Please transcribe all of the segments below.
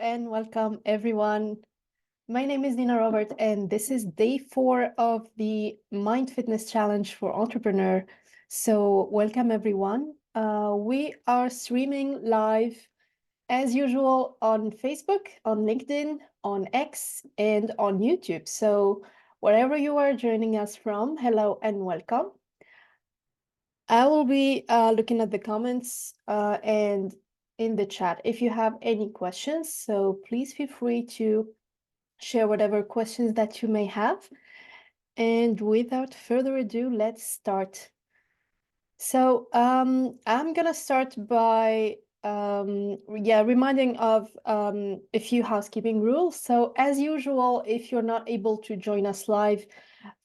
and welcome everyone. My name is Dina Robert and this is day 4 of the Mind Fitness Challenge for Entrepreneur. So welcome everyone. We are streaming live as usual on Facebook, on LinkedIn, on X, and on YouTube. So wherever you are joining us from, hello and welcome. I will be looking at the comments and in the chat if you have any questions. So please feel free to share whatever questions that you may have. And without further ado, let's start. So I'm gonna start by reminding of a few housekeeping rules. So as usual, if you're not able to join us live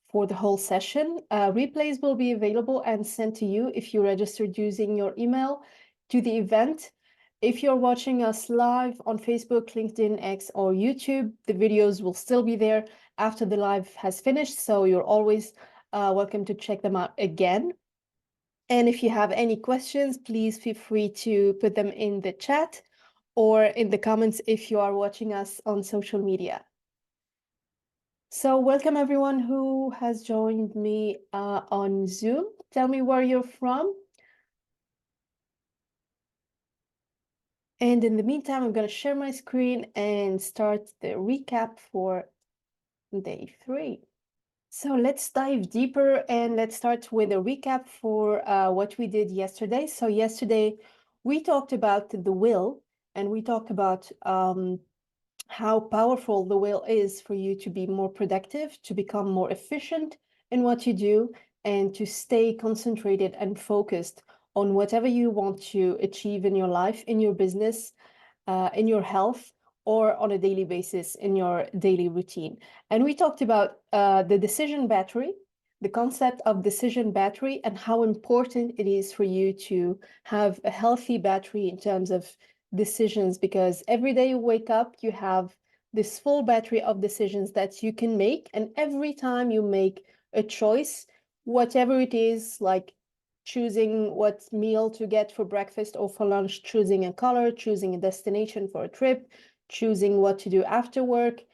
for the whole session, replays will be available and sent to you if you registered using your email to the event. If you're watching us live on Facebook, LinkedIn, X, or YouTube, the videos will still be there after the live has finished, so you're always welcome to check them out again. And if you have any questions, please feel free to put them in the chat or in the comments if you are watching us on social media. So welcome everyone who has joined me on Zoom. Tell me where you're from. And in the meantime, I'm going to share my screen and start the recap for day 3. So let's dive deeper and let's start with a recap for what we did yesterday. So yesterday we talked about the will and we talked about how powerful the will is for you to be more productive, to become more efficient in what you do, and to stay concentrated and focused on whatever you want to achieve in your life, in your business, in your health, or on a daily basis in your daily routine. And we talked about the decision battery, the concept of decision battery, and how important it is for you to have a healthy battery in terms of decisions, because every day you wake up, you have this full battery of decisions that you can make. And every time you make a choice, whatever it is, like choosing what meal to get for breakfast or for lunch, choosing a color, choosing a destination for a trip, choosing what to do after work,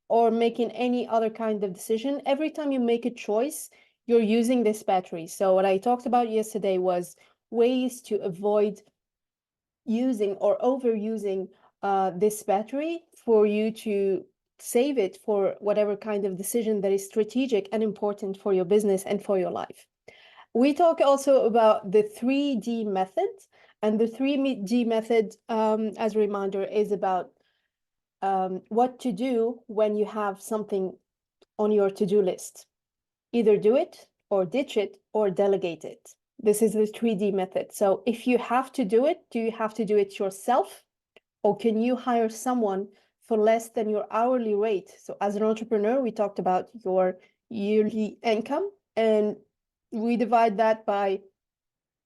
or making any other kind of decision, every time you make a choice, you're using this battery. So what I talked about yesterday was ways to avoid using or overusing this battery for you to save it for whatever kind of decision that is strategic and important for your business and for your life. We talk also about the 3D method, and the 3D method, as a reminder, is about what to do when you have something on your to-do list. Either do it or ditch it or delegate it. This is the 3D method. So if you have to do it, do you have to do it yourself? Or can you hire someone for less than your hourly rate? So as an entrepreneur, we talked about your yearly income, and we divide that by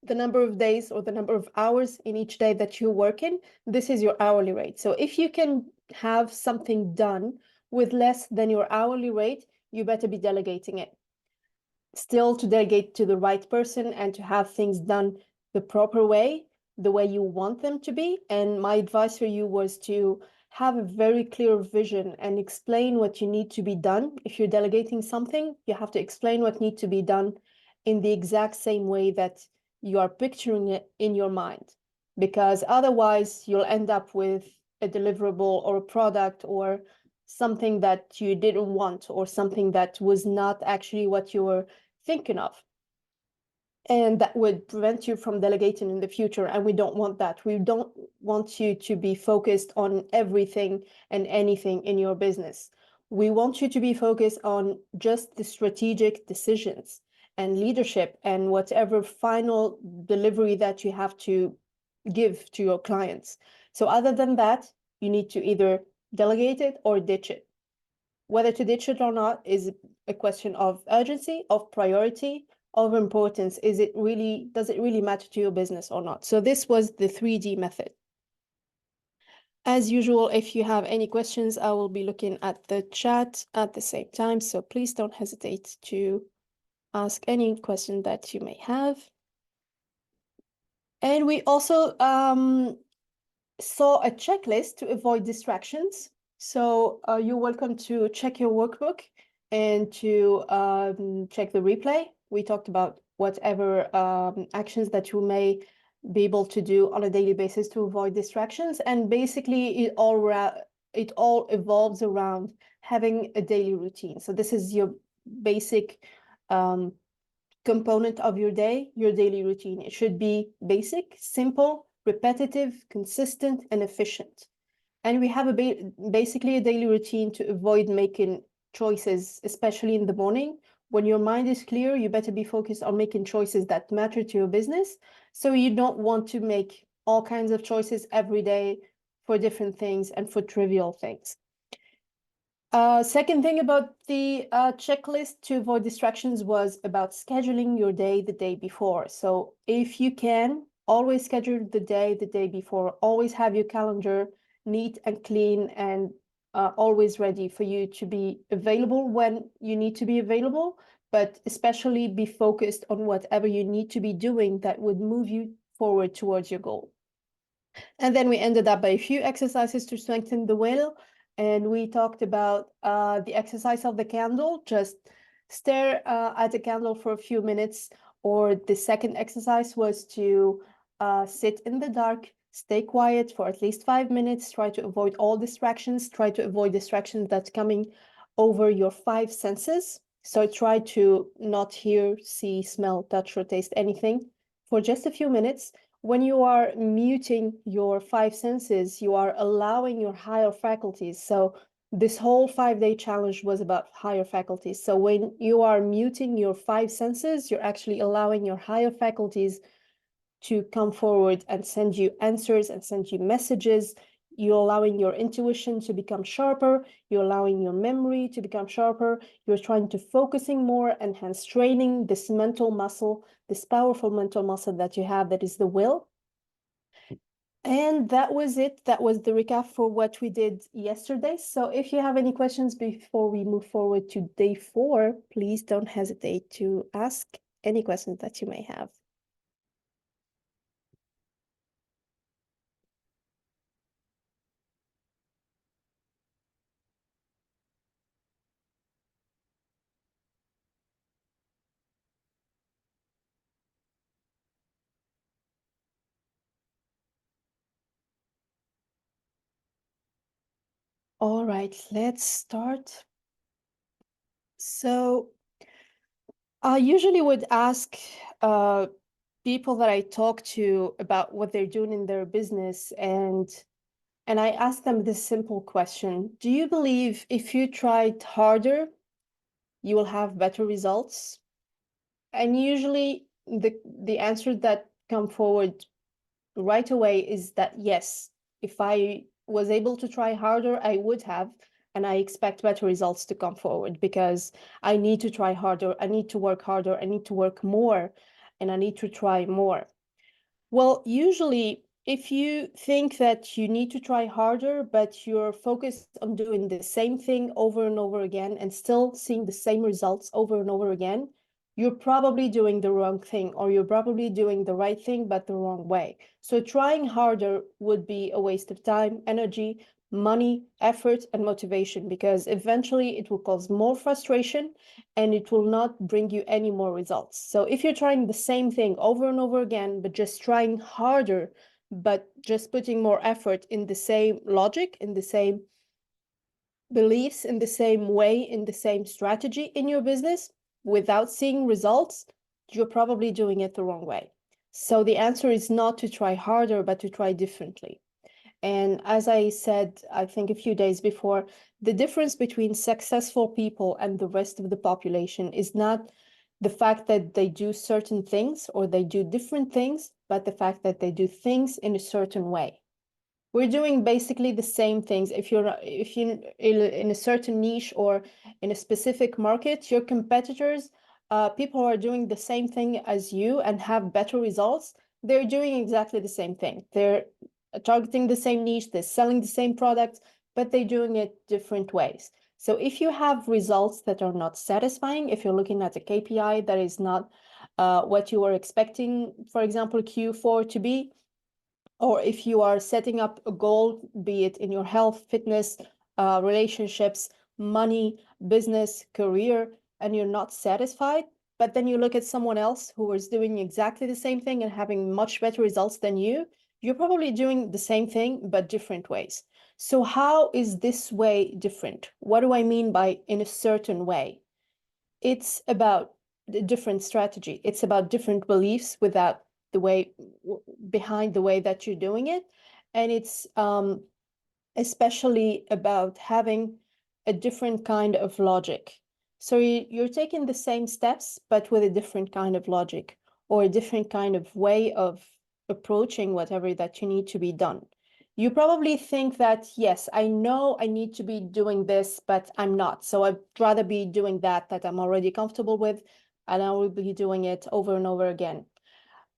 the number of days or the number of hours in each day that you work in. This is your hourly rate. So if you can have something done with less than your hourly rate, you better be delegating it. Still, to delegate to the right person and to have things done the proper way, the way you want them to be. And my advice for you was to have a very clear vision and explain what you need to be done. If you're delegating something, you have to explain what needs to be done in the exact same way that you are picturing it in your mind, because otherwise you'll end up with a deliverable or a product or something that you didn't want, or something that was not actually what you were thinking of. And that would prevent you from delegating in the future. And we don't want that. We don't want you to be focused on everything and anything in your business. We want you to be focused on just the strategic decisions and leadership and whatever final delivery that you have to give to your clients. So other than that, you need to either delegate it or ditch it. Whether to ditch it or not is a question of urgency, of priority, of importance. Does it really matter to your business or not? So this was the 3D method. As usual, if you have any questions, I will be looking at the chat at the same time. So please don't hesitate to ask any question that you may have. And we also saw a checklist to avoid distractions. So you're welcome to check your workbook and to check the replay. We talked about whatever actions that you may be able to do on a daily basis to avoid distractions. And basically, it all evolves around having a daily routine. So this is your basic component of your day, your daily routine. It should be basic, simple, repetitive, consistent, and efficient. And we have basically a daily routine to avoid making choices, especially in the morning. When your mind is clear, you better be focused on making choices that matter to your business. So you don't want to make all kinds of choices every day for different things and for trivial things. Second thing about the checklist to avoid distractions was about scheduling your day the day before. So if you can, always schedule the day before. Always have your calendar neat and clean and always ready for you to be available when you need to be available, but especially be focused on whatever you need to be doing that would move you forward towards your goal. And then we ended up by a few exercises to strengthen the will. And we talked about the exercise of the candle, just stare at the candle for a few minutes. Or the second exercise was to sit in the dark, stay quiet for at least 5 minutes, try to avoid all distractions, try to avoid distractions that's coming over your 5 senses. So try to not hear, see, smell, touch, or taste anything for just a few minutes. When you are muting your 5 senses, you are allowing your higher faculties. So this whole 5-day challenge was about higher faculties. So when you are muting your 5 senses, you're actually allowing your higher faculties to come forward and send you answers and send you messages. You're allowing your intuition to become sharper. You're allowing your memory to become sharper. You're trying to focusing more and hence training this mental muscle, this powerful mental muscle that you have, that is the will. And that was it. That was the recap for what we did yesterday. So if you have any questions before we move forward to day 4, please don't hesitate to ask any questions that you may have. All right, let's start. So I usually would ask people that I talk to about what they're doing in their business, and I ask them this simple question: do you believe if you tried harder, you will have better results? And usually the answer that come forward right away is that yes, if I was able to try harder, I would have, and I expect better results to come forward because I need to try harder, I need to work harder, I need to work more, and I need to try more. Well, usually, if you think that you need to try harder, but you're focused on doing the same thing over and over again and still seeing the same results over and over again, you're probably doing the wrong thing, or you're probably doing the right thing, but the wrong way. So trying harder would be a waste of time, energy, money, effort, and motivation, because eventually it will cause more frustration and it will not bring you any more results. So if you're trying the same thing over and over again, but just trying harder, but just putting more effort in the same logic, in the same beliefs, in the same way, in the same strategy in your business without seeing results, you're probably doing it the wrong way. So the answer is not to try harder, but to try differently. And as I said, I think a few days before, the difference between successful people and the rest of the population is not the fact that they do certain things or they do different things, but the fact that they do things in a certain way. We're doing basically the same things. If you're in a certain niche or in a specific market, your competitors, people who are doing the same thing as you and have better results, they're doing exactly the same thing. They're targeting the same niche, they're selling the same products, but they're doing it different ways. So if you have results that are not satisfying, if you're looking at a KPI that is not what you were expecting, for example, Q4 to be, or if you are setting up a goal, be it in your health, fitness, relationships, money, business, career, and you're not satisfied, but then you look at someone else who is doing exactly the same thing and having much better results than you, you're probably doing the same thing, but different ways. So how is this way different? What do I mean by in a certain way? It's about a different strategy. It's about different beliefs without the way behind the way that you're doing it. And it's especially about having a different kind of logic. So you're taking the same steps, but with a different kind of logic or a different kind of way of approaching whatever that you need to be done. You probably think that, yes, I know I need to be doing this, but I'm not. So I'd rather be doing that I'm already comfortable with, and I will be doing it over and over again.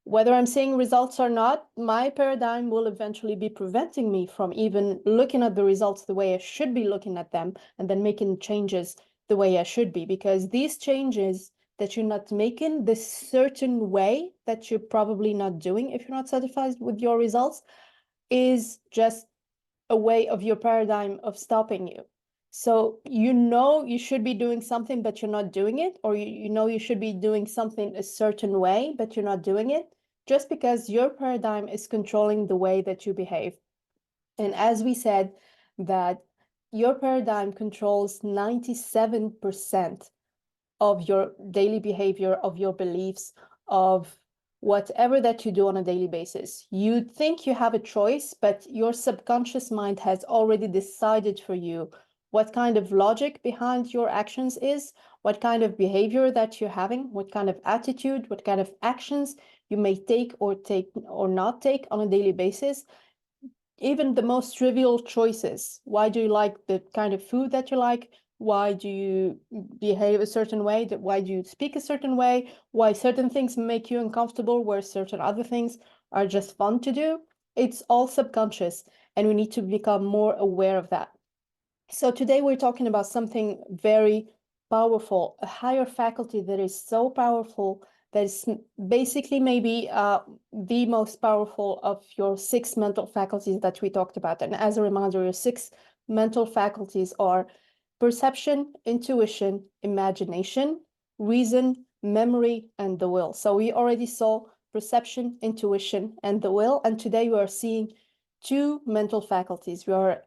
Whether I'm seeing results or not, my paradigm will eventually be preventing me from even looking at the results the way I should be looking at them and then making changes the way I should be. Because these changes that you're not making this certain way that you're probably not doing if you're not satisfied with your results is just a way of your paradigm of stopping you. So you know you should be doing something, but you're not doing it, or you know you should be doing something a certain way, but you're not doing it, just because your paradigm is controlling the way that you behave. And as we said, that your paradigm controls 97% of your daily behavior, of your beliefs, of whatever that you do on a daily basis. You think you have a choice, but your subconscious mind has already decided for you what kind of logic behind your actions is, what kind of behavior that you're having, what kind of attitude, what kind of actions you may take or not take on a daily basis. Even the most trivial choices. Why do you like the kind of food that you like? Why do you behave a certain way? Why do you speak a certain way? Why certain things make you uncomfortable, where certain other things are just fun to do? It's all subconscious, and we need to become more aware of that. So today we're talking about something very powerful, a higher faculty that is so powerful that is basically maybe the most powerful of your 6 mental faculties that we talked about. And as a reminder, your 6 mental faculties are perception, intuition, imagination, reason, memory, and the will. So we already saw perception, intuition, and the will. And today we are seeing 2 mental faculties. We are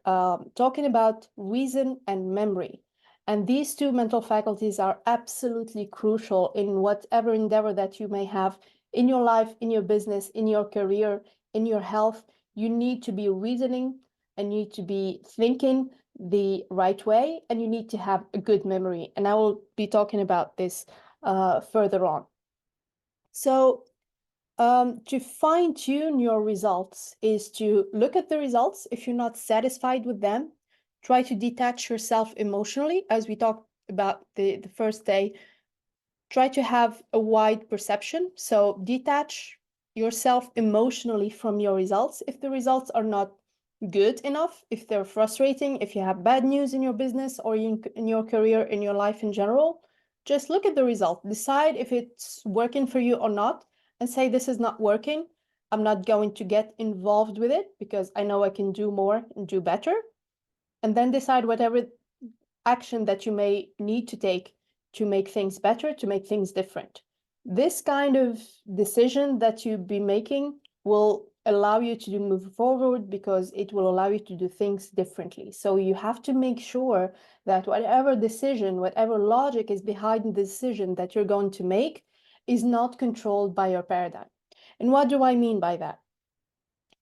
talking about reason and memory. And these 2 mental faculties are absolutely crucial in whatever endeavor that you may have in your life, in your business, in your career, in your health. You need to be reasoning and you need to be thinking the right way, and you need to have a good memory. And I will be talking about this further on. So to fine tune your results is to look at the results. If you're not satisfied with them, try to detach yourself emotionally, as we talked about the first day. Try to have a wide perception. So detach yourself emotionally from your results. If the results are not good enough, if they're frustrating, if you have bad news in your business or in your career, in your life in general, just look at the result. Decide if it's working for you or not, and say, this is not working. I'm not going to get involved with it because I know I can do more and do better. And then decide whatever action that you may need to take to make things better, to make things different. This kind of decision that you'll be making will allow you to move forward because it will allow you to do things differently. So you have to make sure that whatever decision, whatever logic is behind the decision that you're going to make is not controlled by your paradigm. And what do I mean by that?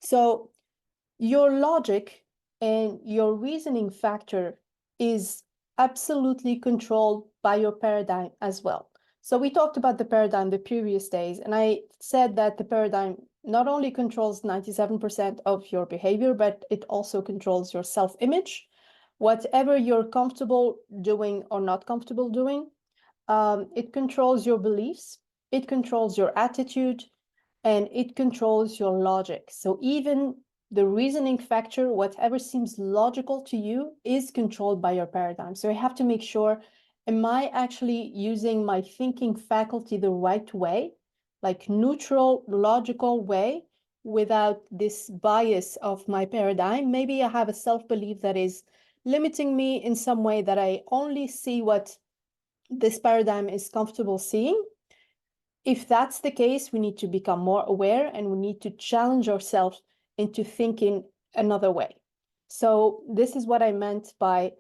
So your logic and your reasoning factor is absolutely controlled by your paradigm as well. So we talked about the paradigm the previous days, and I said that the paradigm not only controls 97% of your behavior, but it also controls your self-image. Whatever you're comfortable doing or not comfortable doing, it controls your beliefs, it controls your attitude, and it controls your logic. So even the reasoning factor, whatever seems logical to you, is controlled by your paradigm. So you have to make sure, am I actually using my thinking faculty the right way, like neutral, logical way, without this bias of my paradigm. Maybe I have a self-belief that is limiting me in some way, that I only see what this paradigm is comfortable seeing. If that's the case, we need to become more aware, and we need to challenge ourselves into thinking another way. So this is what I meant by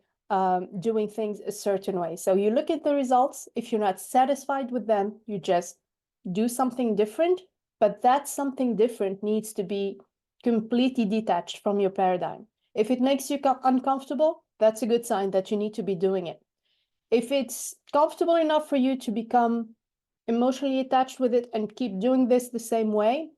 doing things a certain way. So you look at the results. If you're not satisfied with them, you just do something different. But that something different needs to be completely detached from your paradigm. If it makes you uncomfortable, that's a good sign that you need to be doing it. If it's comfortable enough for you to become emotionally attached with it and keep doing this the same way,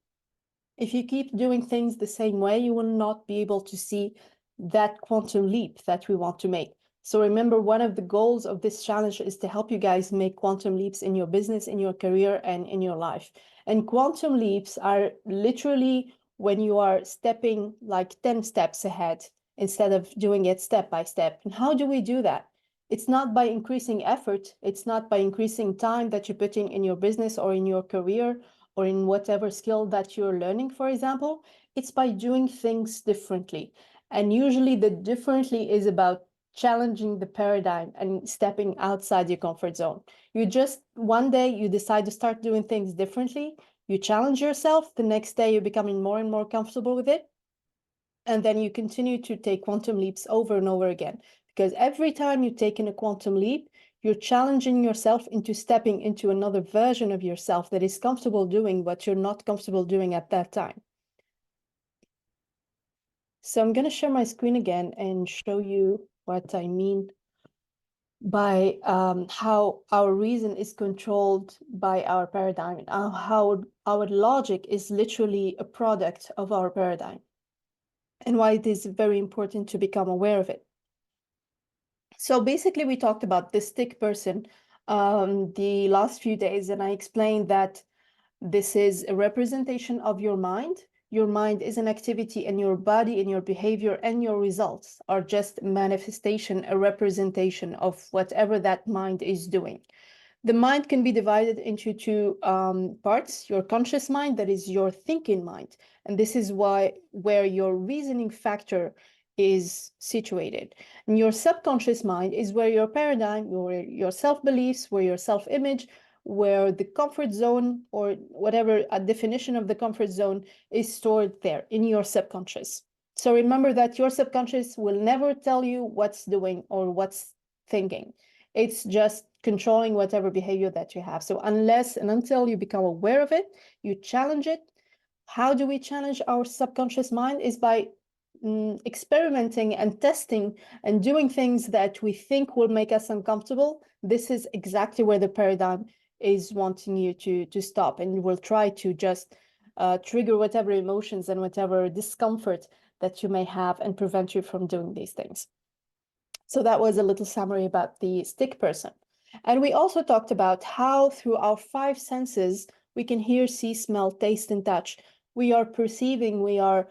if you keep doing things the same way, you will not be able to see that quantum leap that we want to make. So remember, one of the goals of this challenge is to help you guys make quantum leaps in your business, in your career, and in your life. And quantum leaps are literally when you are stepping like 10 steps ahead instead of doing it step by step. And how do we do that? It's not by increasing effort. It's not by increasing time that you're putting in your business or in your career or in whatever skill that you're learning, for example. It's by doing things differently. And usually the differently is about challenging the paradigm and stepping outside your comfort zone. You just, one day you decide to start doing things differently. You challenge yourself. The next day you're becoming more and more comfortable with it. And then you continue to take quantum leaps over and over again. Because every time you take in a quantum leap, you're challenging yourself into stepping into another version of yourself that is comfortable doing what you're not comfortable doing at that time. So I'm going to share my screen again and show you what I mean by how our reason is controlled by our paradigm, and how our logic is literally a product of our paradigm, and why it is very important to become aware of it. So basically, we talked about the stick person the last few days, and I explained that this is a representation of your mind. Your mind is an activity, and your body and your behavior and your results are just a manifestation, a representation of whatever that mind is doing. The mind can be divided into two parts: your conscious mind, that is your thinking mind. And this is where your reasoning factor is situated. And your subconscious mind is where your paradigm, your self-beliefs, where your self-image, where the comfort zone, or whatever a definition of the comfort zone, is stored there in your subconscious. So remember that your subconscious will never tell you what's doing or what's thinking. It's just controlling whatever behavior that you have. So unless and until you become aware of it, you challenge it. How do we challenge our subconscious mind? Is by experimenting and testing and doing things that we think will make us uncomfortable. This is exactly where the paradigm is wanting you to stop, and you will try to just trigger whatever emotions and whatever discomfort that you may have and prevent you from doing these things. So that was a little summary about the stick person. And we also talked about how through our 5 senses, we can hear, see, smell, taste, and touch. We are perceiving, we are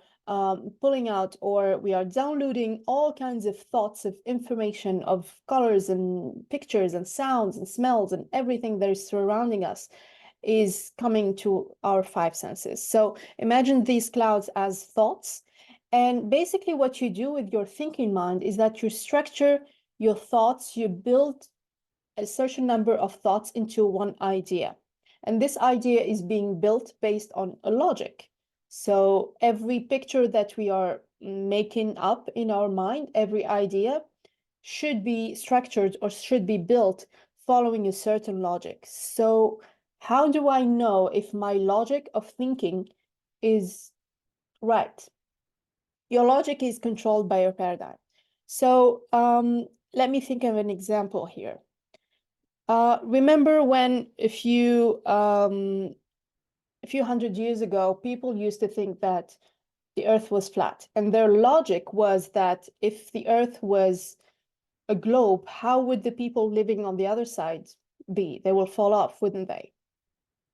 pulling out, or we are downloading all kinds of thoughts, of information, of colors and pictures and sounds and smells, and everything that is surrounding us is coming to our 5 senses. So imagine these clouds as thoughts. And basically what you do with your thinking mind is that you structure your thoughts, you build a certain number of thoughts into one idea. And this idea is being built based on a logic. So every picture that we are making up in our mind, every idea should be structured or should be built following a certain logic. So how do I know if my logic of thinking is right? Your logic is controlled by your paradigm. So let me think of an example here. Remember when a few hundred years ago, people used to think that the earth was flat, and their logic was that if the earth was a globe, how would the people living on the other side be? They will fall off, wouldn't they?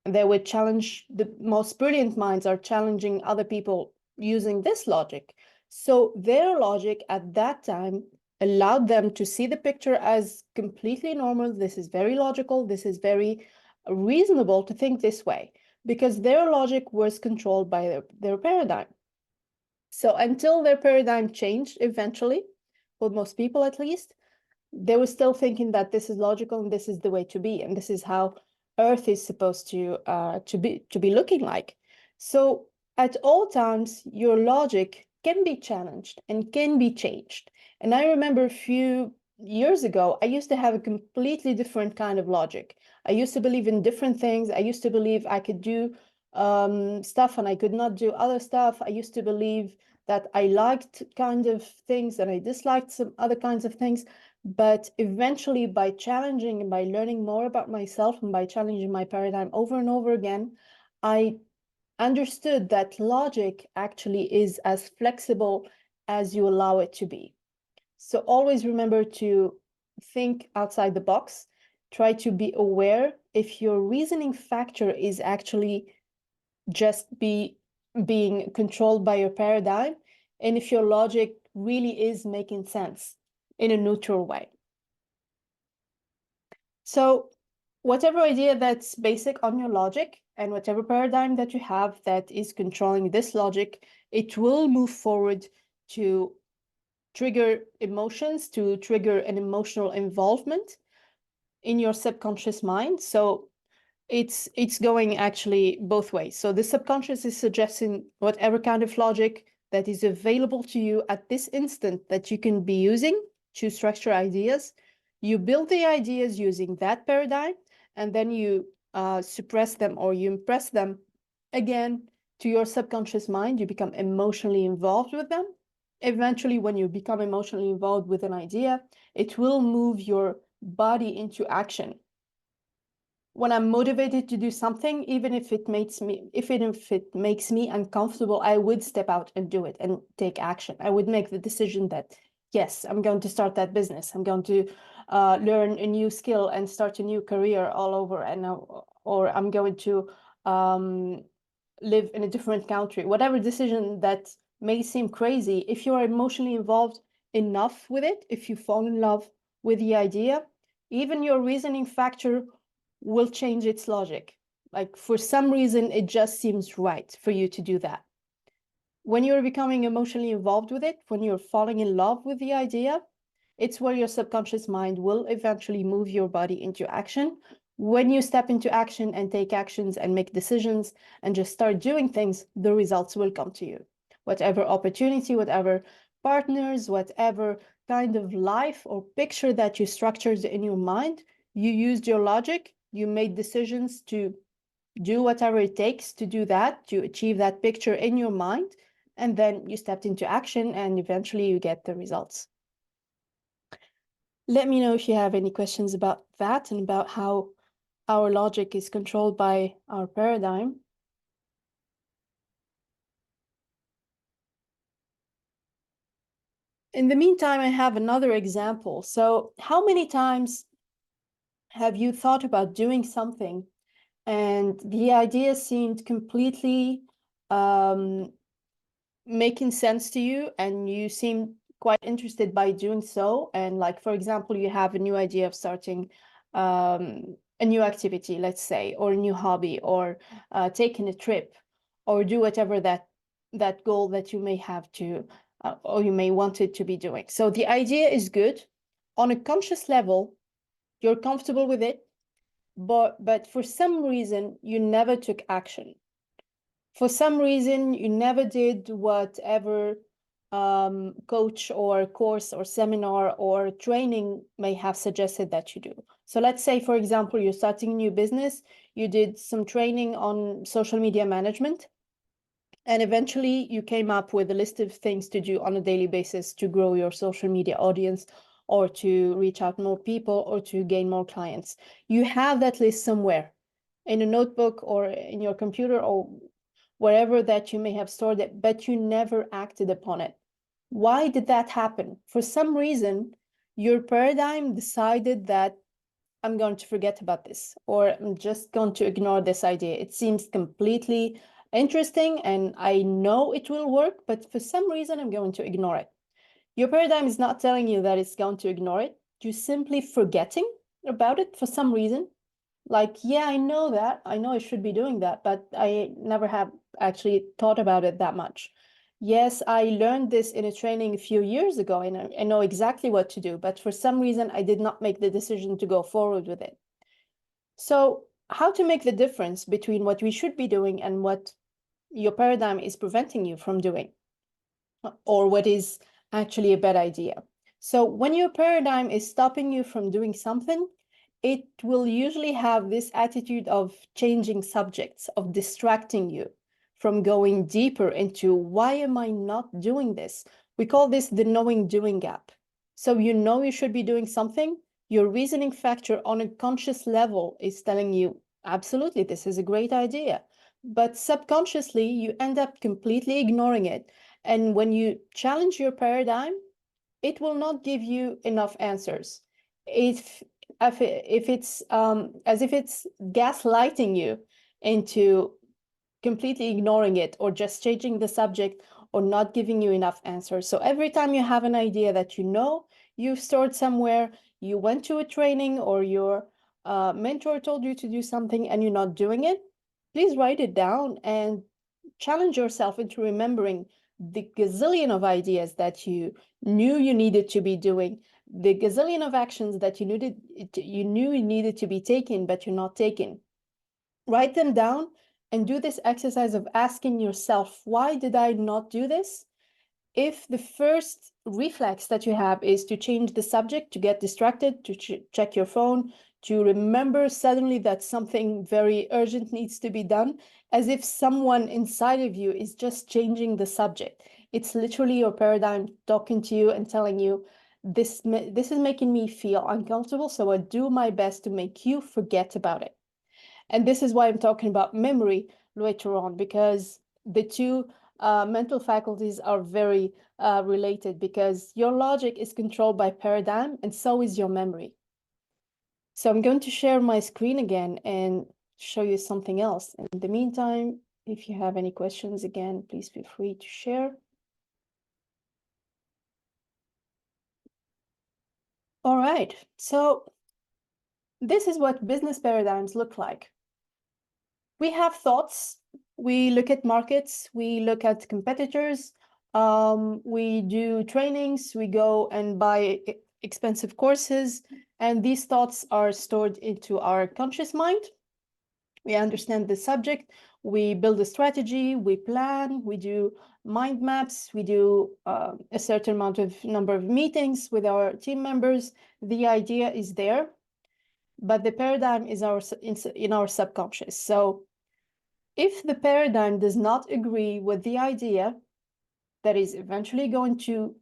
And they would challenge, the most brilliant minds are challenging other people using this logic. So their logic at that time allowed them to see the picture as completely normal. This is very logical. This is very reasonable to think this way. because their logic was controlled by their paradigm. So until their paradigm changed eventually, for most people at least, they were still thinking that this is logical and this is the way to be, and this is how Earth is supposed to be looking like. So at all times, your logic can be challenged and can be changed. And I remember a few years ago, I used to have a completely different kind of logic. I used to believe in different things. I used to believe I could do stuff and I could not do other stuff. I used to believe that I liked kind of things and I disliked some other kinds of things. But eventually, by challenging and by learning more about myself and by challenging my paradigm over and over again, I understood that logic actually is as flexible as you allow it to be. So always remember to think outside the box. Try to be aware if your reasoning factor is actually just being controlled by your paradigm, and if your logic really is making sense in a neutral way. So whatever idea that's basic on your logic and whatever paradigm that you have that is controlling this logic, it will move forward to trigger emotions, to trigger an emotional involvement in your subconscious mind. So it's going actually both ways. So the subconscious is suggesting whatever kind of logic that is available to you at this instant that you can be using to structure ideas. You build the ideas using that paradigm, and then you suppress them or you impress them again to your subconscious mind. You become emotionally involved with them. Eventually, when you become emotionally involved with an idea, it will move your body into action. When I'm motivated to do something, even if it makes me uncomfortable, I would step out and do it and take action. I would make the decision that, yes, I'm going to start that business. I'm going to learn a new skill and start a new career all over, or I'm going to live in a different country. Whatever decision that may seem crazy, if you are emotionally involved enough with it, if you fall in love with the idea, even your reasoning factor will change its logic. Like for some reason, it just seems right for you to do that. When you're becoming emotionally involved with it, when you're falling in love with the idea, it's where your subconscious mind will eventually move your body into action. When you step into action and take actions and make decisions and just start doing things, the results will come to you. Whatever opportunity, whatever partners, whatever kind of life or picture that you structured in your mind, you used your logic, you made decisions to do whatever it takes to do that, to achieve that picture in your mind, and then you stepped into action and eventually you get the results. Let me know if you have any questions about that and about how our logic is controlled by our paradigm. In the meantime, I have another example. So how many times have you thought about doing something and the idea seemed completely making sense to you and you seem quite interested by doing so, and like for example you have a new idea of starting a new activity, let's say, or a new hobby, or taking a trip, or do whatever that goal that you may have to or you may want it to be doing. So the idea is good on a conscious level, you're comfortable with it, but for some reason you never took action. For some reason, you never did whatever coach or course or seminar or training may have suggested that you do. So let's say, for example, you're starting a new business, you did some training on social media management, and eventually you came up with a list of things to do on a daily basis to grow your social media audience, or to reach out more people, or to gain more clients. You have that list somewhere in a notebook or in your computer or wherever that you may have stored it, but you never acted upon it. Why did that happen? For some reason, your paradigm decided that I'm going to forget about this, or I'm just going to ignore this idea. It seems completely interesting and I know it will work, but for some reason, I'm going to ignore it. Your paradigm is not telling you that it's going to ignore it. You're simply forgetting about it for some reason. Like, yeah, I know that. I know I should be doing that, but I never have actually thought about it that much. Yes, I learned this in a training a few years ago, and I know exactly what to do, but for some reason, I did not make the decision to go forward with it. So, how to make the difference between what we should be doing and what your paradigm is preventing you from doing, or what is actually a bad idea? So, when your paradigm is stopping you from doing something, it will usually have this attitude of changing subjects, of distracting you from going deeper into why am I not doing this? We call this the knowing doing gap. So you know you should be doing something, your reasoning factor on a conscious level is telling you, absolutely, this is a great idea. But subconsciously, you end up completely ignoring it. And when you challenge your paradigm, it will not give you enough answers. If if it's as if it's gaslighting you into completely ignoring it or just changing the subject or not giving you enough answers. So every time you have an idea that you know you've stored somewhere, you went to a training or your mentor told you to do something and you're not doing it, please write it down and challenge yourself into remembering the gazillion of ideas that you knew you needed to be doing, the gazillion of actions that you knew you needed to be taking, but you're not taking. Write them down and do this exercise of asking yourself, why did I not do this? If the first reflex that you have is to change the subject, to get distracted, to check your phone, to remember suddenly that something very urgent needs to be done, as if someone inside of you is just changing the subject. It's literally your paradigm talking to you and telling you, this is making me feel uncomfortable, so I do my best to make you forget about it. And this is why I'm talking about memory later on, because the two mental faculties are very related, because your logic is controlled by paradigm and so is your memory. So I'm going to share my screen again and show you something else. In the meantime, if you have any questions, again, please feel free to share. All right, so this is what business paradigms look like. We have thoughts, we look at markets, we look at competitors, we do trainings, we go and buy expensive courses, and these thoughts are stored into our conscious mind. We understand the subject, we build a strategy, we plan, we do mind maps, we do a certain number of meetings with our team members. The idea is there, but the paradigm is in our subconscious. So if the paradigm does not agree with the idea that is eventually going to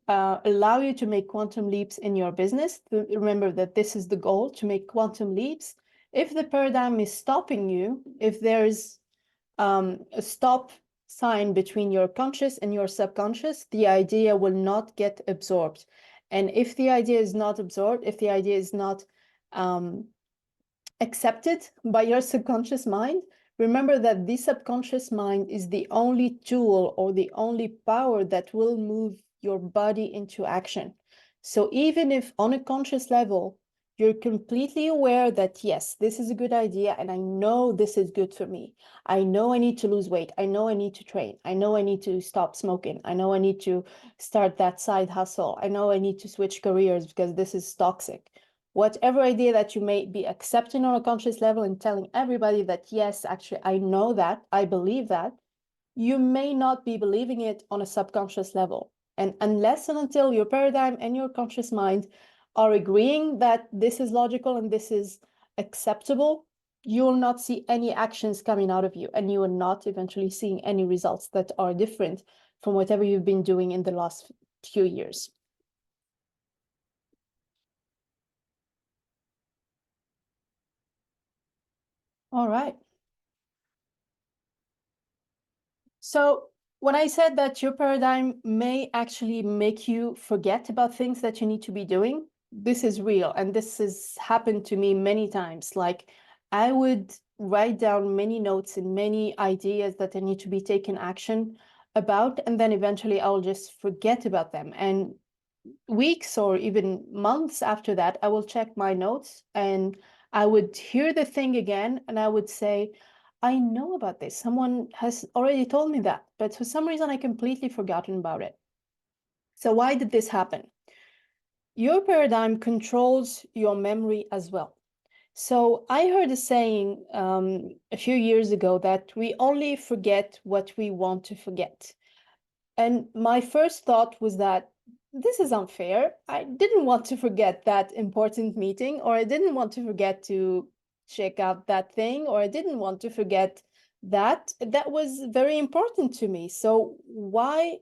allow you to make quantum leaps in your business, remember that this is the goal, to make quantum leaps. If the paradigm is stopping you, if there's a stop sign between your conscious and your subconscious, the idea will not get absorbed. And if the idea is not absorbed, if the idea is not accepted by your subconscious mind, remember that the subconscious mind is the only tool or the only power that will move your body into action. So even if on a conscious level, you're completely aware that, yes, this is a good idea, and I know this is good for me. I know I need to lose weight. I know I need to train. I know I need to stop smoking. I know I need to start that side hustle. I know I need to switch careers because this is toxic. Whatever idea that you may be accepting on a conscious level and telling everybody that, yes, actually, I know that, I believe that, you may not be believing it on a subconscious level. And unless and until your paradigm and your conscious mind are agreeing that this is logical and this is acceptable, you will not see any actions coming out of you, and you will not eventually seeing any results that are different from whatever you've been doing in the last few years. All right. So when I said that your paradigm may actually make you forget about things that you need to be doing, this is real. And this has happened to me many times. Like I would write down many notes and many ideas that I need to be taken action about, and then eventually I'll just forget about them. And weeks or even months after that, I will check my notes and I would hear the thing again and I would say, I know about this. Someone has already told me that, but for some reason I completely forgotten about it. So why did this happen? Your paradigm controls your memory as well. So I heard a saying a few years ago that we only forget what we want to forget. And my first thought was that this is unfair. I didn't want to forget that important meeting, or I didn't want to forget to check out that thing, or I didn't want to forget that. That was very important to me. So why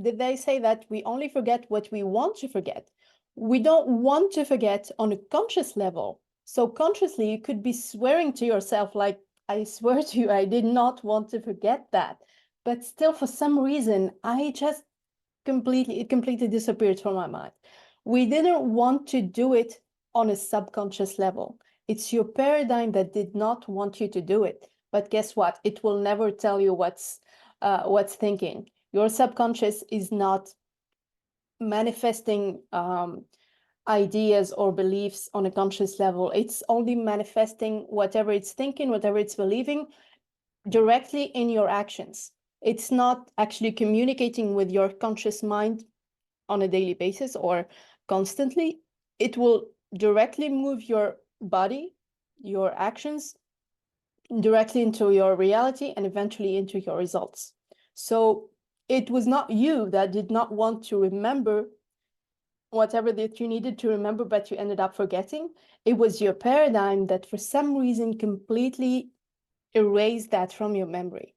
did they say that we only forget what we want to forget? We don't want to forget on a conscious level. So consciously, you could be swearing to yourself, like, I swear to you, I did not want to forget that. But still, for some reason, it completely disappeared from my mind. We didn't want to do it on a subconscious level. It's your paradigm that did not want you to do it. But guess what? It will never tell you what's thinking. Your subconscious is not manifesting ideas or beliefs on a conscious level. It's only manifesting whatever it's thinking, whatever it's believing, directly in your actions. It's not actually communicating with your conscious mind on a daily basis or constantly. It will directly move your body, your actions, directly into your reality and eventually into your results. So it was not you that did not want to remember whatever that you needed to remember, but you ended up forgetting. It was your paradigm that for some reason completely erased that from your memory.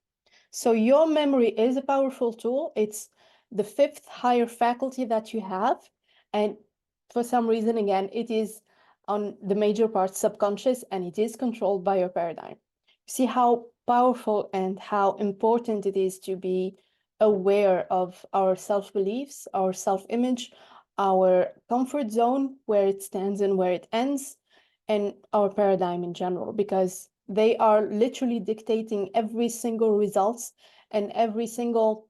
So your memory is a powerful tool. It's the fifth higher faculty that you have. And for some reason, again, it is on the major part subconscious and it is controlled by your paradigm. See how powerful and how important it is to be aware of our self-beliefs, our self-image, our comfort zone, where it stands and where it ends, and our paradigm in general, because they are literally dictating every single results and every single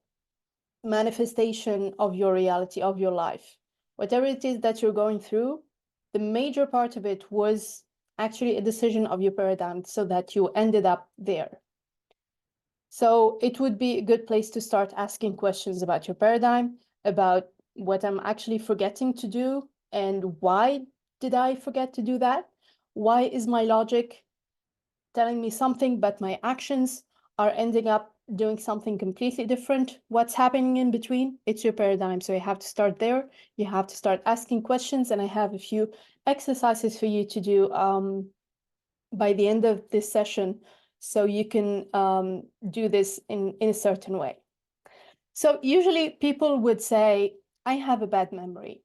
manifestation of your reality, of your life. Whatever it is that you're going through, the major part of it was actually a decision of your paradigm so that you ended up there. So it would be a good place to start asking questions about your paradigm, about what I'm actually forgetting to do and why did I forget to do that? Why is my logic telling me something, but my actions are ending up doing something completely different? What's happening in between? It's your paradigm. So you have to start there. You have to start asking questions. And I have a few exercises for you to do by the end of this session, so you can do this in a certain way. So usually people would say, I have a bad memory.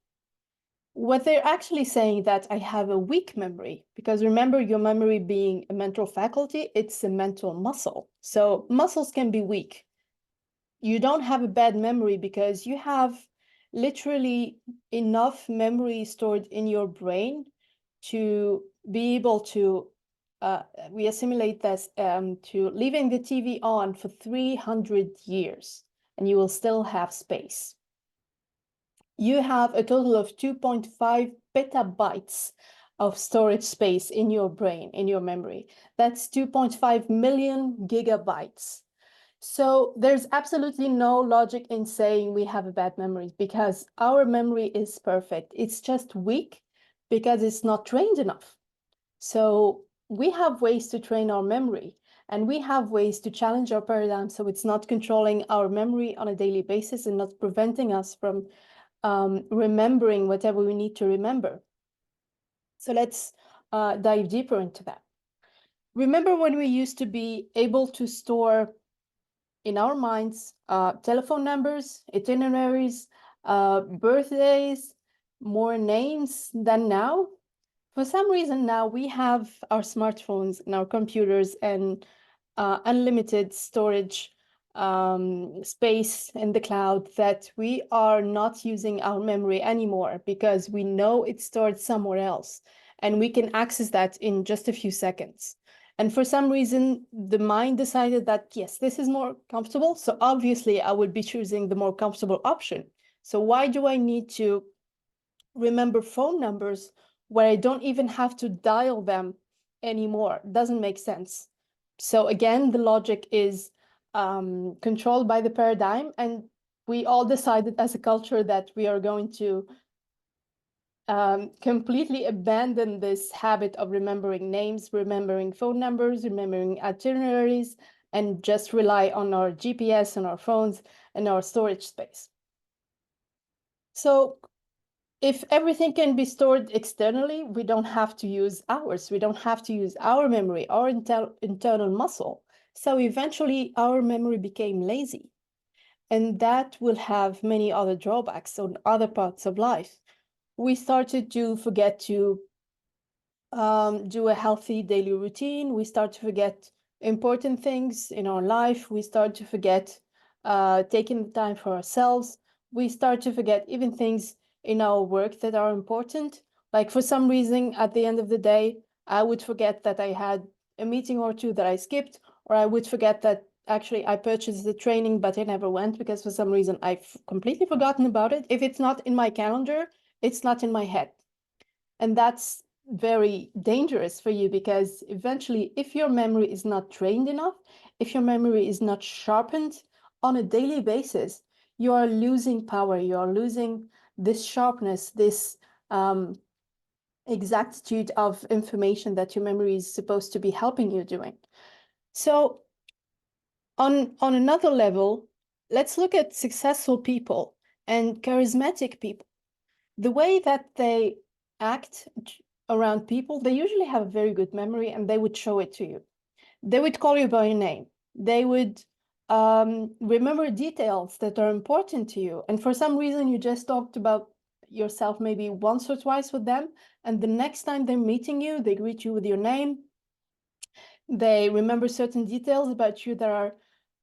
What they're actually saying that I have a weak memory, because remember, your memory being a mental faculty, it's a mental muscle. So muscles can be weak. You don't have a bad memory because you have literally enough memory stored in your brain to be able to we assimilate this to leaving the TV on for 300 years, and you will still have space. You have a total of 2.5 petabytes of storage space in your brain, in your memory. That's 2.5 million gigabytes. So there's absolutely no logic in saying we have a bad memory, because our memory is perfect. It's just weak because it's not trained enough. So we have ways to train our memory, and we have ways to challenge our paradigm so it's not controlling our memory on a daily basis and not preventing us from remembering whatever we need to remember. So let's dive deeper into that. Remember when we used to be able to store in our minds telephone numbers, itineraries, birthdays, more names than now? For some reason now we have our smartphones and our computers and unlimited storage space in the cloud, that we are not using our memory anymore because we know it's stored somewhere else and we can access that in just a few seconds. And for some reason, the mind decided that, yes, this is more comfortable. So obviously I would be choosing the more comfortable option. So why do I need to remember phone numbers where I don't even have to dial them anymore. Doesn't make sense. So again, the logic is controlled by the paradigm, and we all decided as a culture that we are going to completely abandon this habit of remembering names, remembering phone numbers, remembering itineraries, and just rely on our GPS and our phones and our storage space. So if everything can be stored externally, we don't have to use ours. We don't have to use our memory, our internal muscle. So eventually our memory became lazy. And that will have many other drawbacks on other parts of life. We started to forget to do a healthy daily routine. We start to forget important things in our life. We start to forget taking the time for ourselves. We start to forget even things in our work that are important. Like for some reason, at the end of the day, I would forget that I had a meeting or two that I skipped, or I would forget that actually I purchased the training, but I never went because for some reason I've completely forgotten about it. If it's not in my calendar, it's not in my head. And that's very dangerous for you, because eventually, if your memory is not trained enough, if your memory is not sharpened on a daily basis, you are losing power, you are losing this sharpness, this exactitude of information that your memory is supposed to be helping you doing. So on another level, let's look at successful people and charismatic people. The way that they act around people, they usually have a very good memory, and they would show it to you. They would call you by your name. They would remember details that are important to you. And for some reason, you just talked about yourself maybe once or twice with them. And the next time they're meeting you, they greet you with your name. They remember certain details about you that are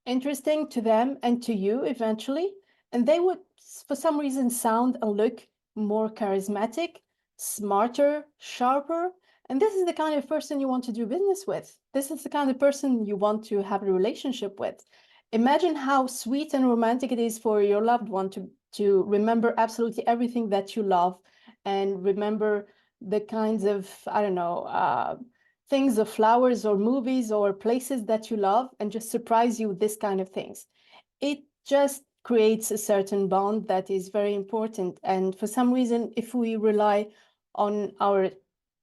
interesting to them and to you eventually. And they would, for some reason, sound and look more charismatic, smarter, sharper. And this is the kind of person you want to do business with. This is the kind of person you want to have a relationship with. Imagine how sweet and romantic it is for your loved one to remember absolutely everything that you love, and remember the kinds of, I don't know, things of flowers or movies or places that you love, and just surprise you with this kind of things. It just creates a certain bond that is very important. And for some reason, if we rely on our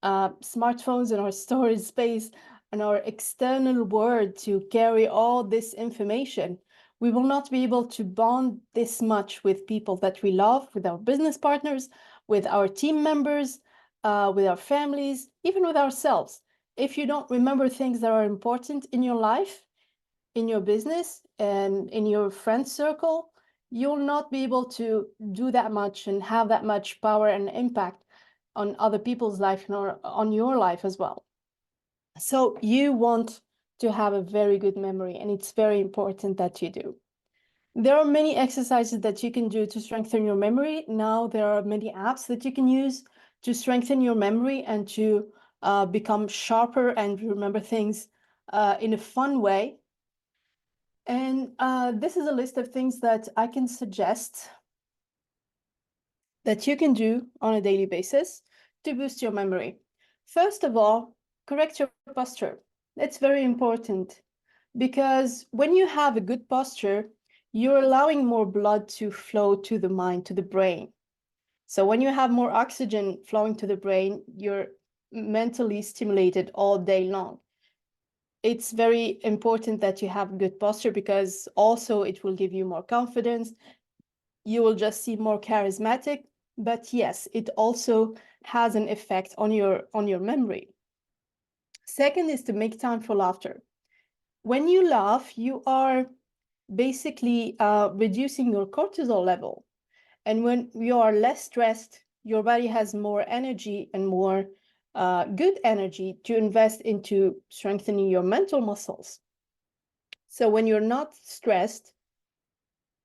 smartphones and our storage space and our external world to carry all this information, we will not be able to bond this much with people that we love, with our business partners, with our team members, with our families, even with ourselves. If you don't remember things that are important in your life, in your business, and in your friend circle, you'll not be able to do that much and have that much power and impact on other people's life or on your life as well. So you want to have a very good memory, and it's very important that you do. There are many exercises that you can do to strengthen your memory. Now there are many apps that you can use to strengthen your memory and to become sharper and remember things in a fun way. And this is a list of things that I can suggest that you can do on a daily basis to boost your memory. First of all, correct your posture. It's very important, because when you have a good posture, you're allowing more blood to flow to the mind, to the brain. So when you have more oxygen flowing to the brain, you're mentally stimulated all day long. It's very important that you have good posture, because also it will give you more confidence. You will just seem more charismatic. But yes, it also has an effect on your memory. Second is to make time for laughter. When you laugh, you are basically reducing your cortisol level. And when you are less stressed, your body has more energy and more good energy to invest into strengthening your mental muscles. So when you're not stressed,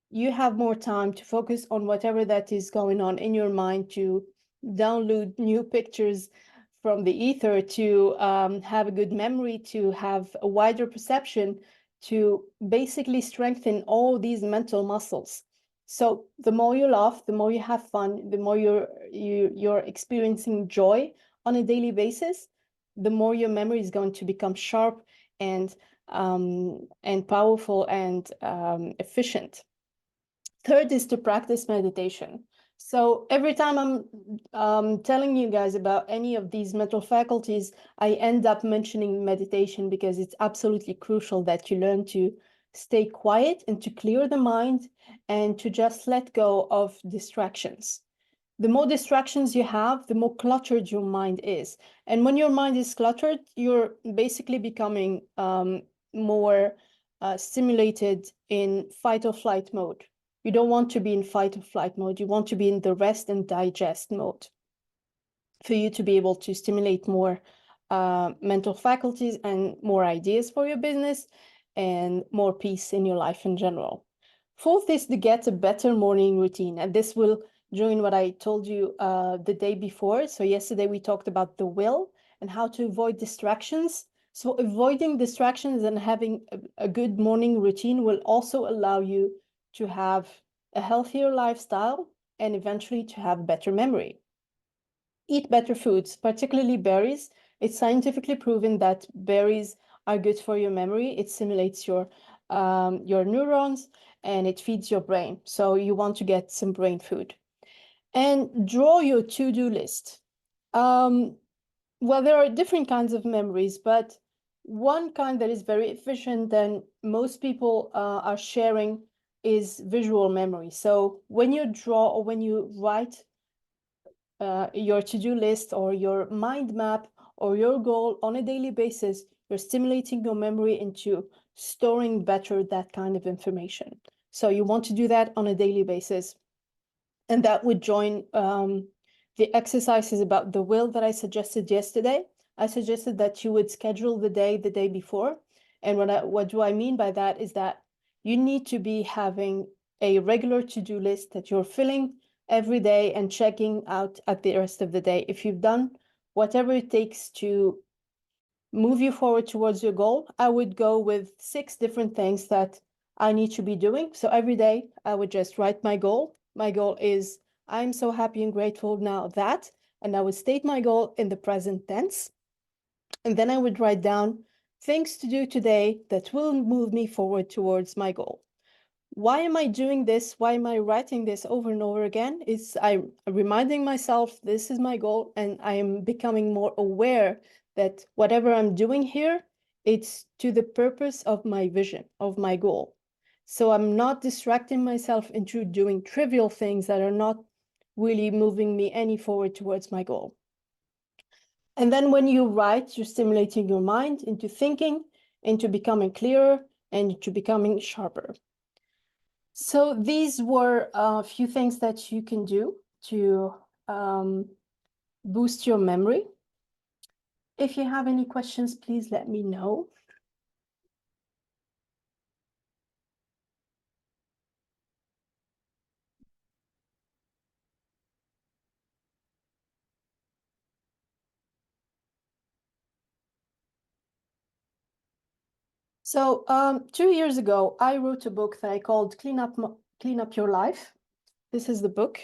you have more time to focus on whatever that is going on in your mind, to download new pictures from the ether, to have a good memory, to have a wider perception, to basically strengthen all these mental muscles. So the more you laugh, the more you have fun, the more you're experiencing joy on a daily basis, the more your memory is going to become sharp and powerful and efficient. Third is to practice meditation. So every time I'm telling you guys about any of these mental faculties, I end up mentioning meditation because it's absolutely crucial that you learn to stay quiet and to clear the mind and to just let go of distractions. The more distractions you have, the more cluttered your mind is. And when your mind is cluttered, you're basically becoming more stimulated in fight or flight mode. You don't want to be in fight or flight mode. You want to be in the rest and digest mode for you to be able to stimulate more mental faculties and more ideas for your business and more peace in your life in general. Fourth is to get a better morning routine. And this will join what I told you the day before. So yesterday we talked about the will and how to avoid distractions. So avoiding distractions and having a good morning routine will also allow you to have a healthier lifestyle and eventually to have better memory. Eat better foods, particularly berries. It's scientifically proven that berries are good for your memory. It stimulates your neurons and it feeds your brain. So you want to get some brain food. And draw your to-do list. Well, there are different kinds of memories, but one kind that is very efficient and most people are sharing is visual memory. So when you draw or when you write your to-do list or your mind map or your goal on a daily basis, you're stimulating your memory into storing better that kind of information. So you want to do that on a daily basis. And that would join the exercises about the will that I suggested yesterday. I suggested that you would schedule the day before. And what do I mean by that is that you need to be having a regular to-do list that you're filling every day and checking out at the rest of the day. If you've done whatever it takes to move you forward towards your goal, I would go with 6 different things that I need to be doing. So every day I would just write my goal. My goal is, I'm so happy and grateful now that, and I would state my goal in the present tense. And then I would write down things to do today that will move me forward towards my goal. Why am I doing this? Why am I writing this over and over again? I'm reminding myself this is my goal, and I am becoming more aware that whatever I'm doing here, it's to the purpose of my vision, of my goal. So I'm not distracting myself into doing trivial things that are not really moving me any forward towards my goal. And then when you write, you're stimulating your mind into thinking, into becoming clearer, and into becoming sharper. So these were a few things that you can do to boost your memory. If you have any questions, please let me know. So 2 years ago, I wrote a book that I called Clean Up Your Life. This is the book.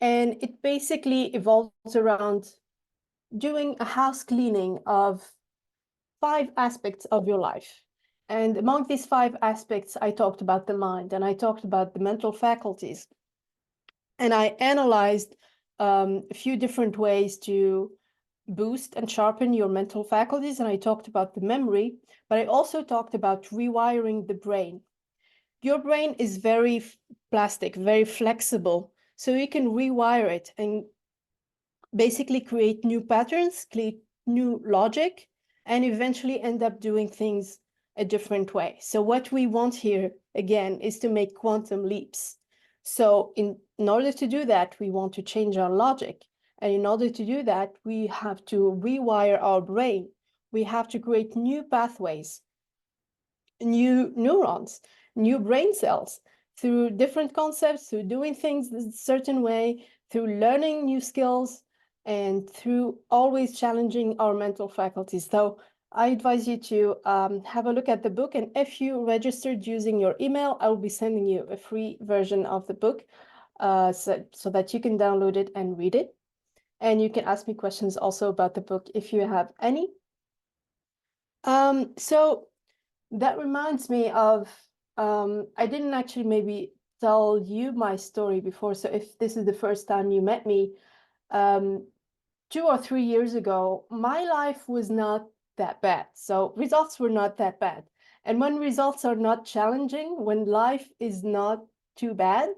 And it basically evolves around doing a house cleaning of 5 aspects of your life. And among these 5 aspects, I talked about the mind and I talked about the mental faculties. And I analyzed a few different ways to boost and sharpen your mental faculties. And I talked about the memory, but I also talked about rewiring the brain. Your brain is very plastic, very flexible. So you can rewire it and basically create new patterns, create new logic, and eventually end up doing things a different way. So what we want here, again, is to make quantum leaps. So in order to do that, we want to change our logic. And in order to do that, we have to rewire our brain. We have to create new pathways, new neurons, new brain cells through different concepts, through doing things a certain way, through learning new skills, and through always challenging our mental faculties. So I advise you to have a look at the book. And if you registered using your email, I will be sending you a free version of the book so that you can download it and read it. And you can ask me questions also about the book if you have any. So that reminds me of, I didn't actually maybe tell you my story before. So if this is the first time you met me, 2 or 3 years ago, my life was not that bad. So results were not that bad. And when results are not challenging, when life is not too bad,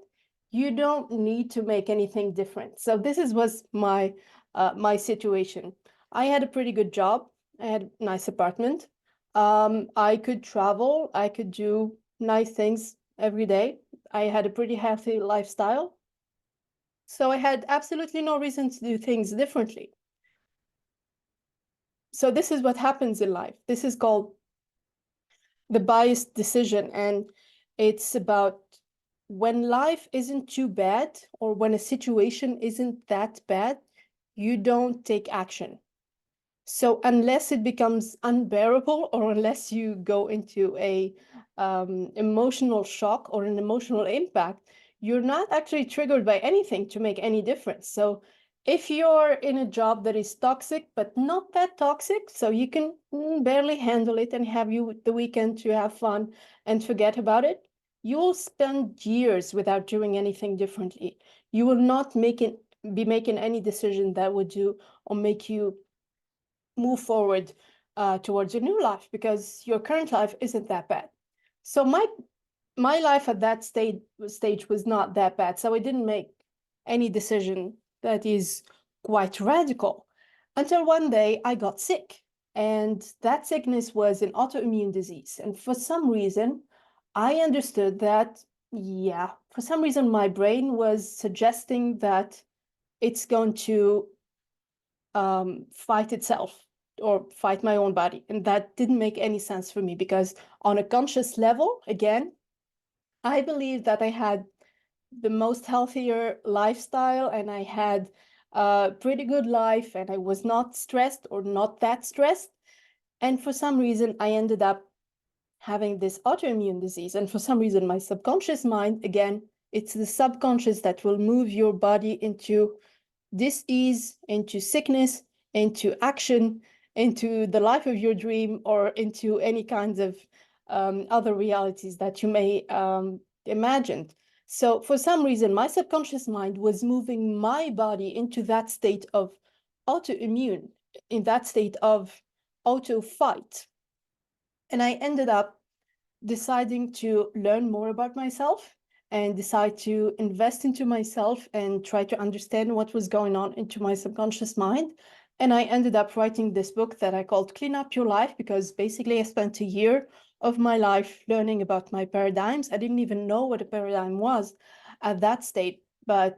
you don't need to make anything different. So this was my situation. I had a pretty good job. I had a nice apartment. I could travel. I could do nice things every day. I had a pretty healthy lifestyle. So I had absolutely no reason to do things differently. So this is what happens in life. This is called the biased decision. And it's about when life isn't too bad or when a situation isn't that bad, you don't take action. So unless it becomes unbearable or unless you go into a emotional shock or an emotional impact, you're not actually triggered by anything to make any difference. So if you're in a job that is toxic, but not that toxic, so you can barely handle it and have the weekend to have fun and forget about it, you will spend years without doing anything differently. You will not be making any decision that would do or make you move forward towards a new life because your current life isn't that bad. So my life at that stage was not that bad. So I didn't make any decision that is quite radical until one day I got sick. And that sickness was an autoimmune disease. And for some reason, I understood that, yeah, for some reason, my brain was suggesting that it's going to fight itself or fight my own body. And that didn't make any sense for me because on a conscious level, again, I believe that I had the most healthier lifestyle and I had a pretty good life and I was not stressed or not that stressed. And for some reason, I ended up having this autoimmune disease. And for some reason, my subconscious mind, again, it's the subconscious that will move your body into dis-ease, into sickness, into action, into the life of your dream, or into any kinds of other realities that you may imagine. So for some reason, my subconscious mind was moving my body into that state of autoimmune, in that state of auto fight. And I ended up deciding to learn more about myself and decide to invest into myself and try to understand what was going on into my subconscious mind. And I ended up writing this book that I called Clean Up Your Life because basically I spent a year of my life learning about my paradigms. I didn't even know what a paradigm was at that state, but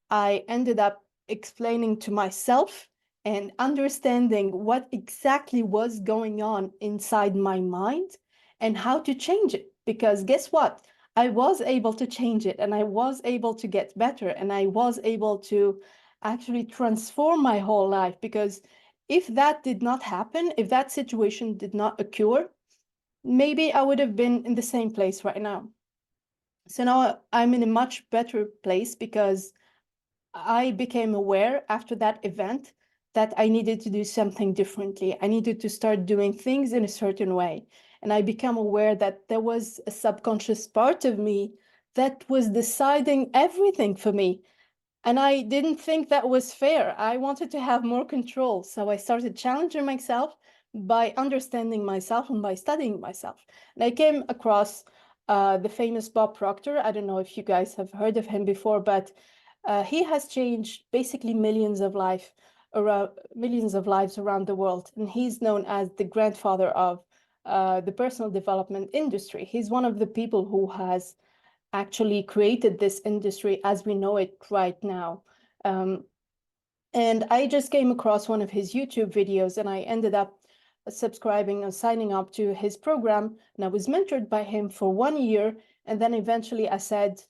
I ended up explaining to myself and understanding what exactly was going on inside my mind and how to change it. Because guess what? I was able to change it and I was able to get better and I was able to actually transform my whole life. Because if that did not happen, if that situation did not occur, maybe I would have been in the same place right now. So now I'm in a much better place because I became aware after that event that I needed to do something differently. I needed to start doing things in a certain way. And I became aware that there was a subconscious part of me that was deciding everything for me. And I didn't think that was fair. I wanted to have more control. So I started challenging myself by understanding myself and by studying myself. And I came across the famous Bob Proctor. I don't know if you guys have heard of him before, but he has changed basically millions of lives around the world. And he's known as the grandfather of the personal development industry. He's one of the people who has actually created this industry as we know it right now. And I just came across one of his YouTube videos and I ended up subscribing or signing up to his program. And I was mentored by him for 1 year. And then eventually I said,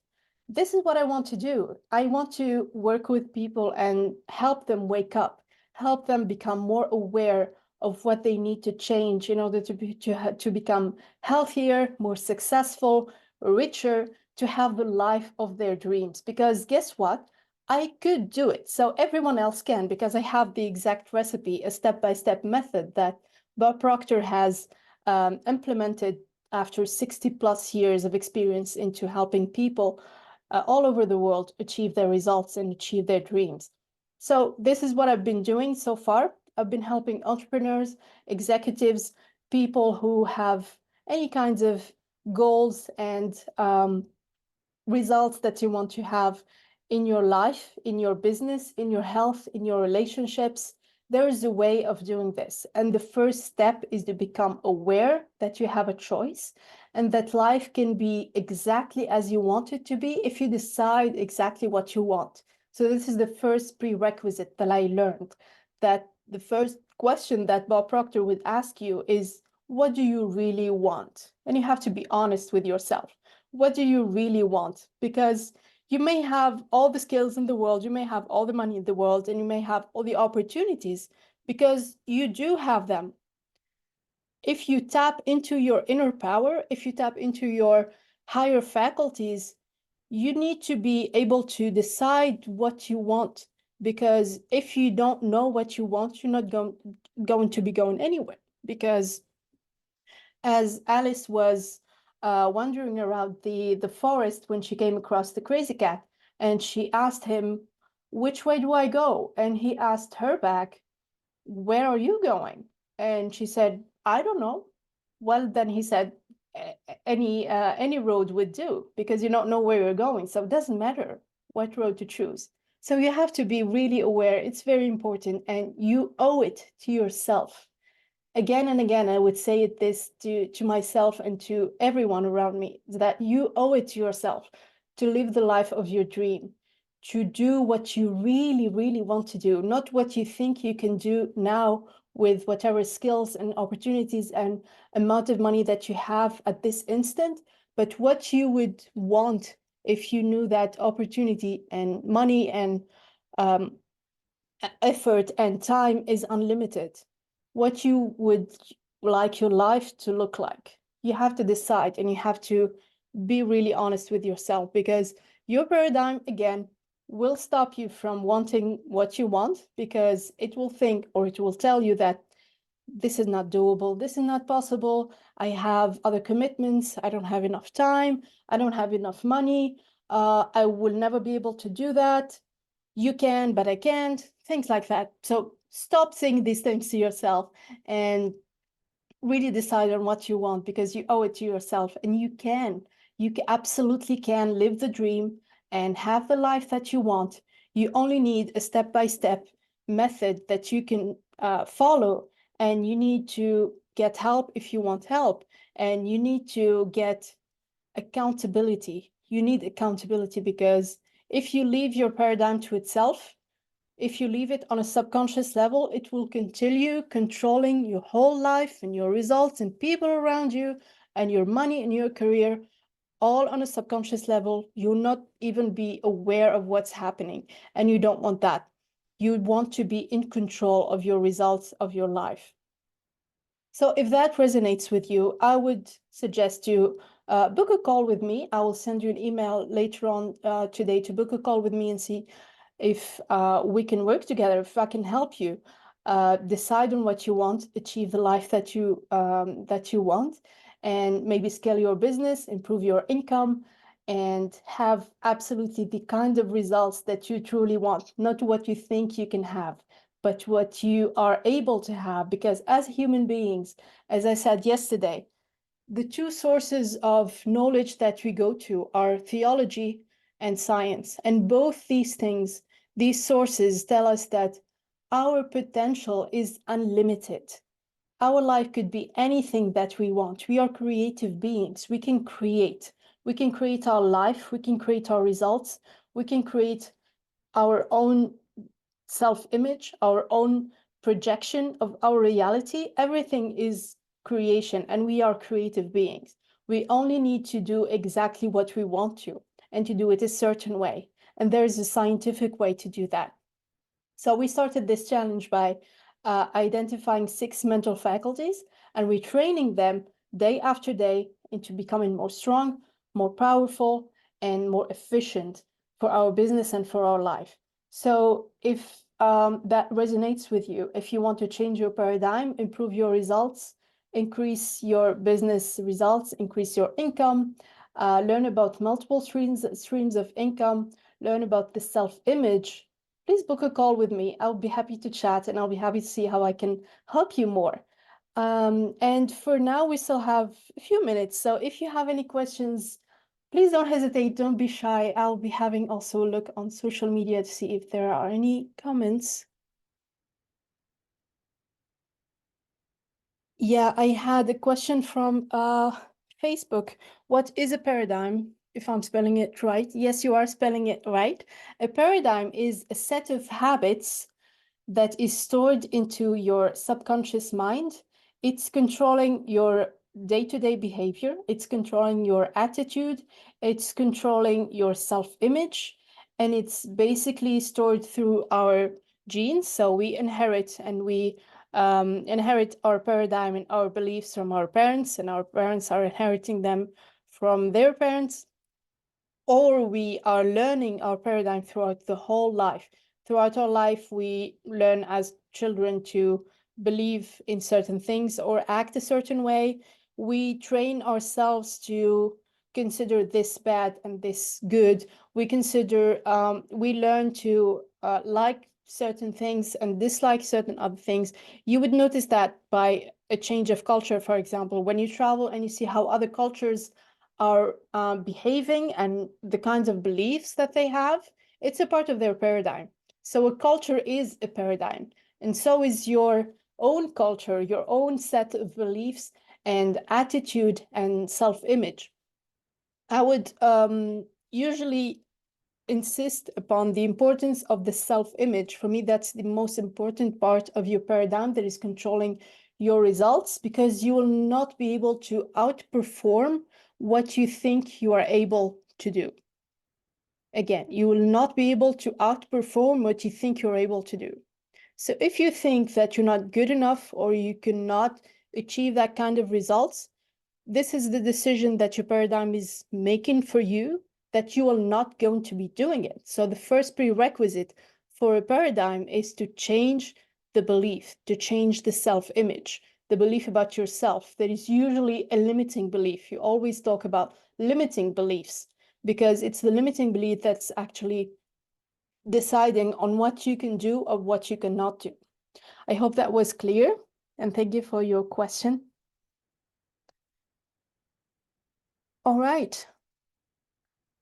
this is what I want to do. I want to work with people and help them wake up, help them become more aware of what they need to change in order to become healthier, more successful, richer, to have the life of their dreams. Because guess what? I could do it. So everyone else can, because I have the exact recipe, a step-by-step method that Bob Proctor has implemented after 60 plus years of experience into helping people all over the world achieve their results and achieve their dreams. So this is what I've been doing so far. I've been helping entrepreneurs, executives, people who have any kinds of goals and results that you want to have in your life, in your business, in your health, in your relationships. There is a way of doing this. And the first step is to become aware that you have a choice and that life can be exactly as you want it to be if you decide exactly what you want. So this is the first prerequisite that I learned, that the first question that Bob Proctor would ask you is, what do you really want? And you have to be honest with yourself. What do you really want? Because you may have all the skills in the world, you may have all the money in the world, and you may have all the opportunities, because you do have them. If you tap into your inner power, if you tap into your higher faculties, you need to be able to decide what you want. Because if you don't know what you want, you're not going to be going anywhere. Because as Alice was wandering around the forest when she came across the crazy cat, and she asked him, which way do I go? And he asked her back, where are you going? And she said, I don't know. Well, then he said, any road would do, because you don't know where you're going. So it doesn't matter what road to choose. So you have to be really aware. It's very important, and you owe it to yourself. Again and again, I would say this to myself and to everyone around me, that you owe it to yourself to live the life of your dream, to do what you really, really want to do, not what you think you can do now with whatever skills and opportunities and amount of money that you have at this instant, but what you would want if you knew that opportunity and money and um, effort and time is unlimited. What you would like your life to look like. You have to decide, and you have to be really honest with yourself, because your paradigm, again, will stop you from wanting what you want, because it will think, or it will tell you that this is not doable, this is not possible, I have other commitments, I don't have enough time, I don't have enough money, I will never be able to do that. You can, but I can't, things like that. So stop saying these things to yourself and really decide on what you want, because you owe it to yourself, and you absolutely can live the dream and have the life that you want. You only need a step-by-step method that you can follow, and you need to get help if you want help, and you need to get accountability. You need accountability, because if you leave your paradigm to itself, if you leave it on a subconscious level, it will continue controlling your whole life and your results and people around you and your money and your career, all on a subconscious level. You'll not even be aware of what's happening, and you don't want that. You want to be in control of your results of your life. So if that resonates with you, I would suggest you book a call with me. I will send you an email later on today to book a call with me and see if we can work together, if I can help you decide on what you want, achieve the life that you want, and maybe scale your business, improve your income, and have absolutely the kind of results that you truly want, not what you think you can have, but what you are able to have. Because as human beings, as I said yesterday, the two sources of knowledge that we go to are theology and science. And both these things, these sources tell us that our potential is unlimited. Our life could be anything that we want. We are creative beings. We can create. We can create our life. We can create our results. We can create our own self-image, our own projection of our reality. Everything is creation, and we are creative beings. We only need to do exactly what we want to, and to do it a certain way. And there is a scientific way to do that. So we started this challenge by identifying 6 mental faculties and retraining them day after day into becoming more strong, more powerful, and more efficient for our business and for our life. So if that resonates with you, if you want to change your paradigm, improve your results, increase your business results, increase your income, learn about multiple streams of income, learn about the self-image, please book a call with me. I'll be happy to chat and I'll be happy to see how I can help you more. And for now, we still have a few minutes. So if you have any questions, please don't hesitate. Don't be shy. I'll be having also a look on social media to see if there are any comments. Yeah, I had a question from Facebook. What is a paradigm? If I'm spelling it right. Yes, you are spelling it right. A paradigm is a set of habits that is stored into your subconscious mind. It's controlling your day-to-day behavior. It's controlling your attitude. It's controlling your self-image. And it's basically stored through our genes. So we inherit and we inherit our paradigm and our beliefs from our parents, and our parents are inheriting them from their parents, or we are learning our paradigm throughout the whole life. Throughout our life, we learn as children to believe in certain things or act a certain way. We train ourselves to consider this bad and this good. We learn to like certain things and dislike certain other things. You would notice that by a change of culture, for example, when you travel and you see how other cultures are behaving and the kinds of beliefs that they have, it's a part of their paradigm. So a culture is a paradigm, and so is your own culture, your own set of beliefs and attitude and self-image. I would usually insist upon the importance of the self-image. For me, that's the most important part of your paradigm that is controlling your results, because you will not be able to outperform what you think you are able to do. Again, you will not be able to outperform what you think you're able to do. So if you think that you're not good enough or you cannot achieve that kind of results, this is the decision that your paradigm is making for you, that you are not going to be doing it. So the first prerequisite for a paradigm is to change the belief, to change the self-image, the belief about yourself. That is usually a limiting belief. You always talk about limiting beliefs because it's the limiting belief that's actually deciding on what you can do or what you cannot do. I hope that was clear, and thank you for your question. All right.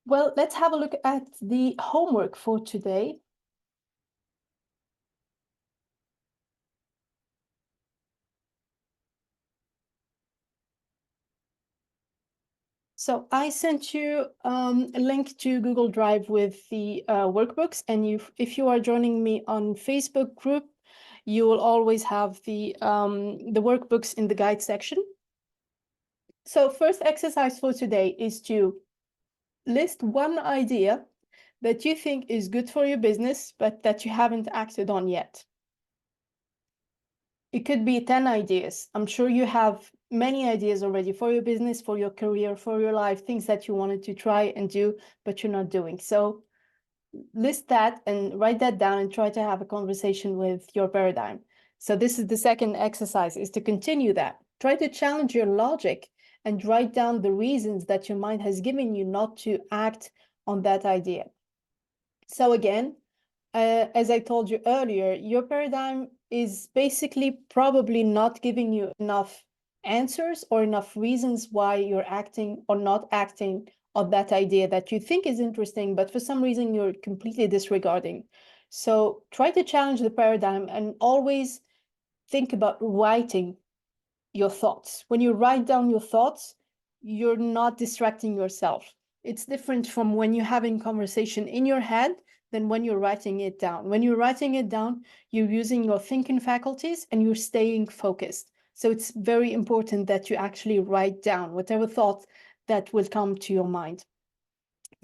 Well, let's have a look at the homework for today. So I sent you a link to Google Drive with the workbooks, and if you are joining me on Facebook group, you will always have the workbooks in the guide section. So first exercise for today is to list one idea that you think is good for your business, but that you haven't acted on yet. It could be 10 ideas. I'm sure you have many ideas already for your business, for your career, for your life, things that you wanted to try and do, but you're not doing. So list that and write that down and try to have a conversation with your paradigm. So this is the second exercise, is to continue that. Try to challenge your logic and write down the reasons that your mind has given you not to act on that idea. So again, as I told you earlier, your paradigm is basically probably not giving you enough answers or enough reasons why you're acting or not acting on that idea that you think is interesting, but for some reason you're completely disregarding. So try to challenge the paradigm and always think about writing your thoughts. When you write down your thoughts, you're not distracting yourself. It's different from when you're having conversation in your head than when you're writing it down. When you're writing it down, you're using your thinking faculties and you're staying focused. So it's very important that you actually write down whatever thought that will come to your mind.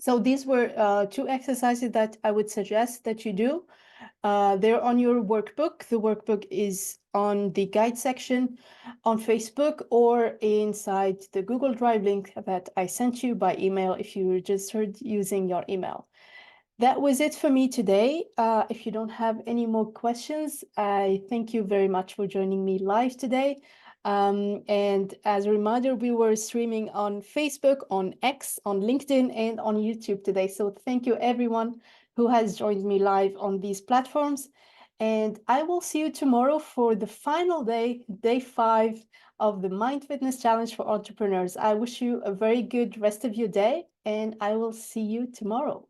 So these were two exercises that I would suggest that you do. They're on your workbook. The workbook is on the guide section on Facebook or inside the Google Drive link that I sent you by email if you registered using your email. That was it for me today. If you don't have any more questions, I thank you very much for joining me live today. And as a reminder, we were streaming on Facebook, on X, on LinkedIn, and on YouTube today. So thank you everyone who has joined me live on these platforms. And I will see you tomorrow for the final day, day 5 of the Mind Fitness Challenge for Entrepreneurs. I wish you a very good rest of your day, and I will see you tomorrow.